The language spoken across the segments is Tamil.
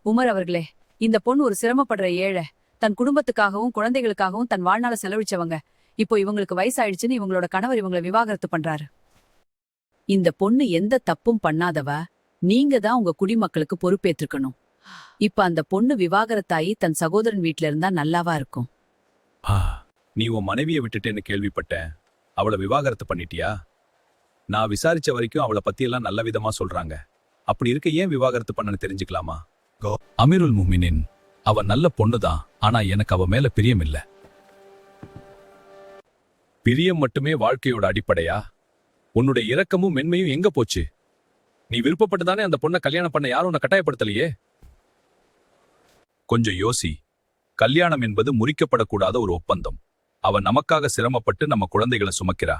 உமர் அவர்களே, இந்த பொண்ணு ஒரு சிரமப்படுற ஏழை. தன் குடும்பத்துக்காகவும் குழந்தைகளுக்காகவும் தன் வாழ்நாள செலவிச்சவங்க. இப்போ இவங்களுக்கு வயசாயிடுச்சுன்னு இவங்களோட கணவர் இவங்களை விவாகரத்து பண்றாரு. இந்த பொண்ணு எந்த தப்பும் பண்ணாதவ. நீங்க தான் உங்க குடிமக்களுக்கு பொறுப்பேற்றுக்கணும். இப்ப அந்த பொண்ணு விவாகரத்தாயி தன் சகோதரன் வீட்ல இருந்தா நல்லாவா இருக்கும்? நீ உன் மனைவியை விட்டுட்டேன்னு கேள்விப்பட்டேன். அவளை விவாகரத்து பண்ணிட்டியா? நான் விசாரிச்ச வரைக்கும் அவளை பத்தியெல்லாம் நல்ல விதமா சொல்றாங்க. அப்படி இருக்க ஏன் விவாகரத்து பண்ணனு தெரிஞ்சுக்கலாமா? அமீருல் முஃமினின், அவ நல்ல பொண்ணுதான். ஆனா எனக்கு அவ மேல பிரியம் இல்ல. பிரியம் மட்டுமே வாழ்க்கையோட அடிப்படையா? உன்னுடைய இரக்கமும் மென்மையும் எங்க போச்சு? நீ விருப்பப்பட்டுதானே அந்த பொண்ணை கல்யாணம் பண்ண யாரும் உன்னை கட்டாயப்படுத்தலையே. கொஞ்சம் யோசி. கல்யாணம் என்பது முறிக்கப்படக்கூடாத ஒரு ஒப்பந்தம். அவ நமக்காக சிரமப்பட்டு நம்ம குழந்தைகளை சுமக்கிறா.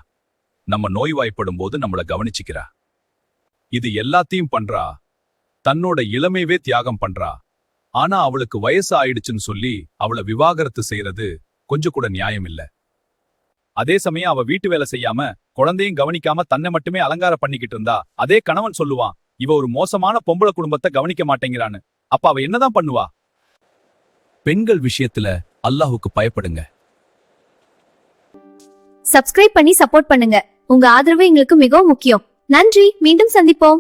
நம்ம நோய்வாய்ப்படும் போது நம்மள கவனிச்சுக்கிறா. இது எல்லாத்தையும் பண்றா. தன்னோட இளமையவே தியாகம் பண்றா. ஆனா அவளுக்கு வயசு ஆயிடுச்சுன்னு சொல்லி அவளை விவாகரத்து செய்யறது கொஞ்சம் கூட நியாயம் இல்ல. அதே சமயம் அவ வீட்டு வேலை செய்யாம குழந்தையும் கவனிக்காம தன்னை மட்டுமே அலங்காரம் பண்ணிக்கிட்டு இருந்தா அதே கணவன் சொல்லுவான், இவ ஒரு மோசமான பொம்பளை குடும்பத்தை கவனிக்க மாட்டேங்கிறான்னு. அப்ப அவ என்னதான் பண்ணுவா? பெண்கள் விஷயத்துல அல்லாஹுக்கு பயப்படுங்க. சப்ஸ்கிரைப் பண்ணி சப்போர்ட் பண்ணுங்க. உங்க ஆதரவு எங்களுக்கு மிகவும் முக்கியம். நன்றி. மீண்டும் சந்திப்போம்.